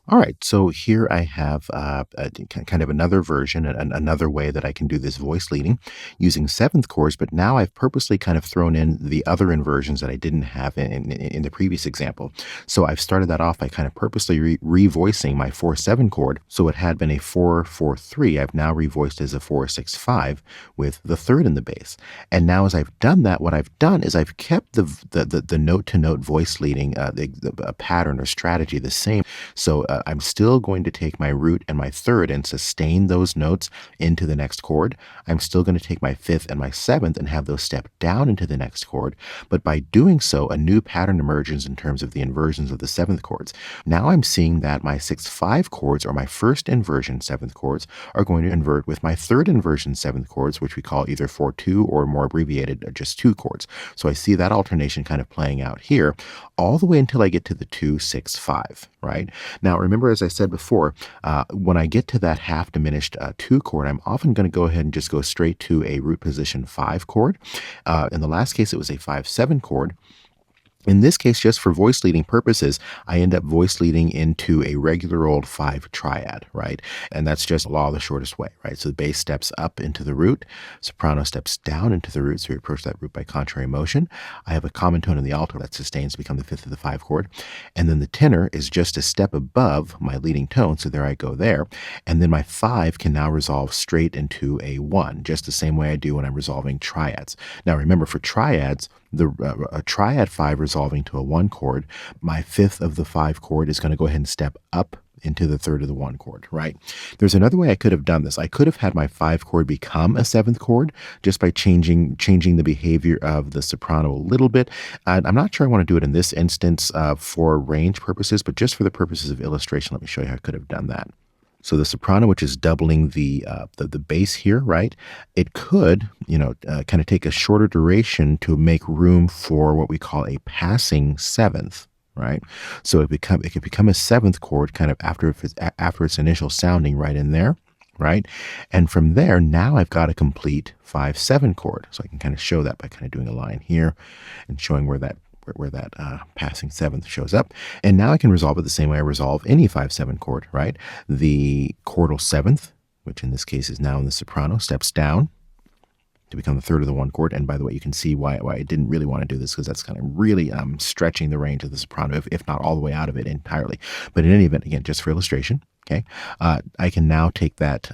All right, so here I have kind of another version, another way that I can do this voice leading using seventh chords, but now I've purposely kind of thrown in the other inversions that I didn't have in the previous example. So I've started that off by kind of purposely revoicing my 4/7 chord. So it had been a 4/4/3. I've now revoiced as a 4/6/5 with the third in the bass. And now as I've done that, what I've done is I've kept the note to note voice leading pattern or strategy the same. So I'm still going to take my root and my third and sustain those notes into the next chord. I'm still going to take my fifth and my seventh and have those step down into the next chord. But by doing so, a new pattern emerges in terms of the inversions of the seventh chords. Now I'm seeing that my 6/5 chords, or my first inversion seventh chords, are going to invert with my third inversion seventh chords, which we call either 4/2 or more abbreviated, just two chords. So I see that alternation kind of playing out here all the way until I get to the 2/6/5, right? Now, remember, as I said before, when I get to that half diminished 2 chord, I'm often going to go ahead and just go straight to a root position 5 chord. In the last case, it was a 5/7 chord. In this case, just for voice leading purposes, I end up voice leading into a regular old 5 triad, right? And that's just law of the shortest way, right? So the bass steps up into the root, soprano steps down into the root, so we approach that root by contrary motion. I have a common tone in the alto that sustains to become the fifth of the 5 chord. And then the tenor is just a step above my leading tone, so there I go there. And then my 5 can now resolve straight into a 1, just the same way I do when I'm resolving triads. Now remember, for triads, a triad 5 resolving to a 1 chord, my fifth of the 5 chord is going to go ahead and step up into the third of the 1 chord, right? There's another way I could have done this. I could have had my 5 chord become a 7th chord just by changing the behavior of the soprano a little bit. I'm not sure I want to do it in this instance for range purposes, but just for the purposes of illustration, let me show you how I could have done that. So the soprano, which is doubling the bass here, right? It could, kind of take a shorter duration to make room for what we call a passing seventh, right? So it could become a seventh chord kind of after its initial sounding right in there, right? And from there, now I've got a complete 5/7 chord. So I can kind of show that by kind of doing a line here and showing where that passing seventh shows up. And now I can resolve it the same way I resolve any 5/7 chord, right? The chordal seventh, which in this case is now in the soprano, steps down to become the third of the 1 chord. And by the way, you can see why I didn't really want to do this, because that's kind of really stretching the range of the soprano, if not all the way out of it entirely. But in any event, again, just for illustration, okay, I can now take that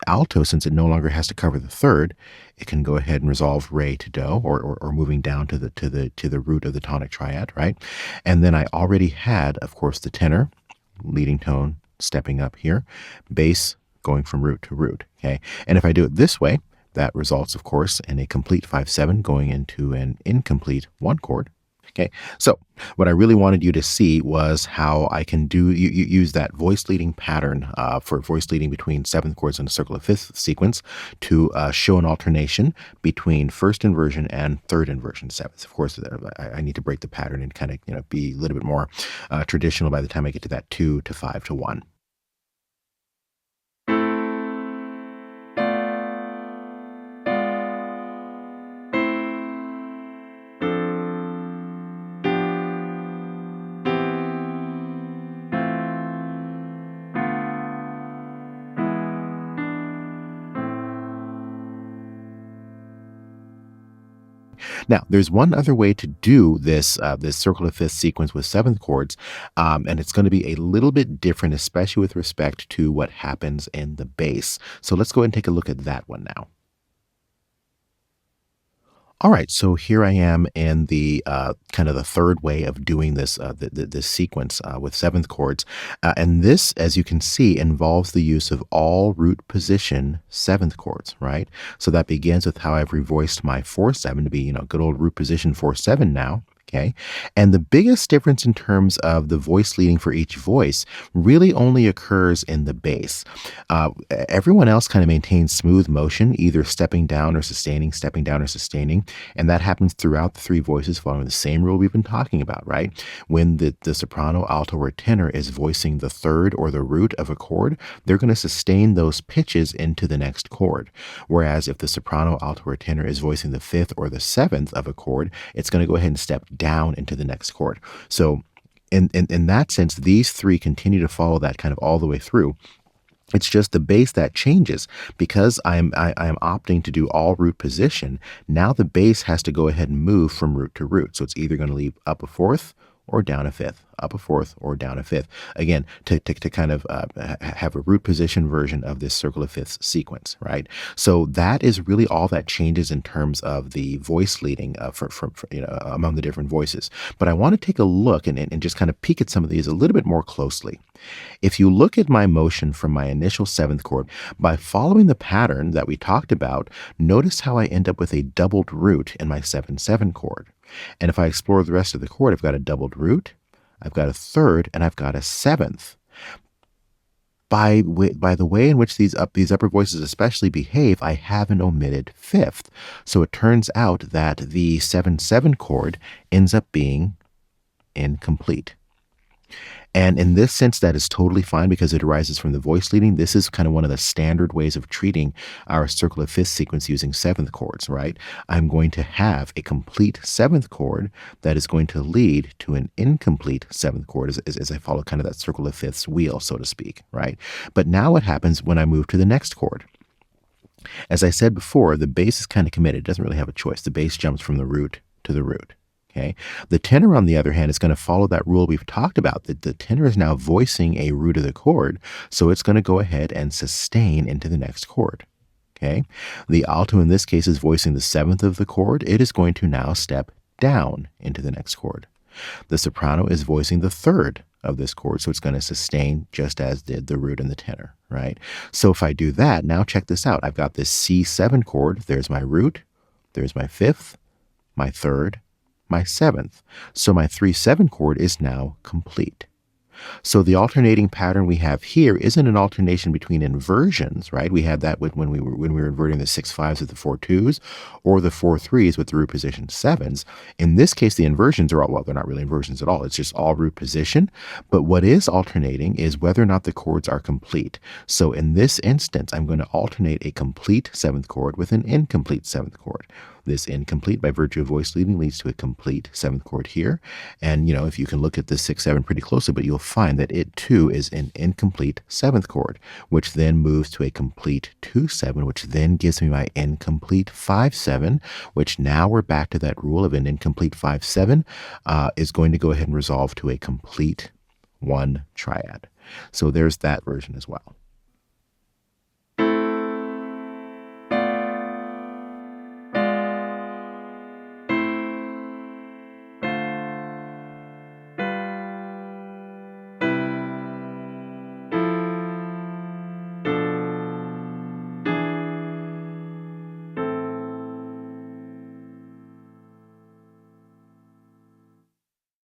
alto, since it no longer has to cover the third. It can go ahead and resolve re to do, or moving down to the root of the tonic triad, right? And then I already had, of course, the tenor, leading tone, stepping up here, bass going from root to root, okay? And if I do it this way, that results, of course, in a complete 5/7 going into an incomplete 1 chord. Okay, so what I really wanted you to see was how I can use that voice leading pattern for voice leading between 7th chords in a circle of 5th sequence to show an alternation between first inversion and third inversion 7th. Of course, I need to break the pattern and kind of be a little bit more traditional by the time I get to that 2 to 5 to 1. Now, there's one other way to do this circle of fifth sequence with 7th chords, and it's going to be a little bit different, especially with respect to what happens in the bass. So let's go ahead and take a look at that one now. All right, so here I am in the kind of the third way of doing this this sequence with 7th chords, and this, as you can see, involves the use of all root position 7th chords, right? So that begins with how I've revoiced my 4/7 to be, good old root position 4/7 now. Okay. And the biggest difference in terms of the voice leading for each voice really only occurs in the bass. Everyone else kind of maintains smooth motion, either stepping down or sustaining, stepping down or sustaining. And that happens throughout the 3 voices, following the same rule we've been talking about, right? When the soprano, alto, or tenor is voicing the third or the root of a chord, they're going to sustain those pitches into the next chord. Whereas if the soprano, alto, or tenor is voicing the 5th or the 7th of a chord, it's going to go ahead and step down into the next chord. So in that sense, these three continue to follow that kind of all the way through. It's just the bass that changes because I am opting to do all root position. Now the bass has to go ahead and move from root to root. So it's either going to leave up a fourth or down a fifth, up a fourth or down a fifth. Again, to kind of have a root position version of this circle of fifths sequence, right? So that is really all that changes in terms of the voice leading for among the different voices. But I want to take a look and just kind of peek at some of these a little bit more closely. If you look at my motion from my initial seventh chord, by following the pattern that we talked about, notice how I end up with a doubled root in my 7/7 chord. And if I explore the rest of the chord, I've got a doubled root, I've got a third, and I've got a seventh. By the way in which these upper voices especially behave, I have an omitted fifth. So it turns out that the 7/7 chord ends up being incomplete. And in this sense, that is totally fine because it arises from the voice leading. This is kind of one of the standard ways of treating our circle of fifths sequence using seventh chords, right? I'm going to have a complete seventh chord that is going to lead to an incomplete seventh chord as I follow kind of that circle of fifths wheel, so to speak, right? But now what happens when I move to the next chord? As I said before, the bass is kind of committed. It doesn't really have a choice. The bass jumps from the root to the root. Okay. The tenor, on the other hand, is going to follow that rule we've talked about, that the tenor is now voicing a root of the chord, so it's going to go ahead and sustain into the next chord. Okay. The alto in this case is voicing the seventh of the chord. It is going to now step down into the next chord. The soprano is voicing the third of this chord, so it's going to sustain just as did the root and the tenor, right? So if I do that, now check this out. I've got this C7 chord. There's my root, there's my fifth, my third, my seventh. So my 3/7 chord is now complete. So the alternating pattern we have here isn't an alternation between inversions, right? We had that when we were inverting the 6/5s with the 4/2s, or the 4/3s with the root position 7s. In this case, the inversions are all, well, they're not really inversions at all. It's just all root position. But what is alternating is whether or not the chords are complete. So in this instance, I'm going to alternate a complete seventh chord with an incomplete seventh chord. This incomplete, by virtue of voice leading, leads to a complete seventh chord here. And, if you can look at this 6/7 pretty closely, but you'll find that it too is an incomplete seventh chord, which then moves to a complete 2/7, which then gives me my incomplete 5/7, which now we're back to that rule of an incomplete 5/7 is going to go ahead and resolve to a complete 1 triad. So there's that version as well.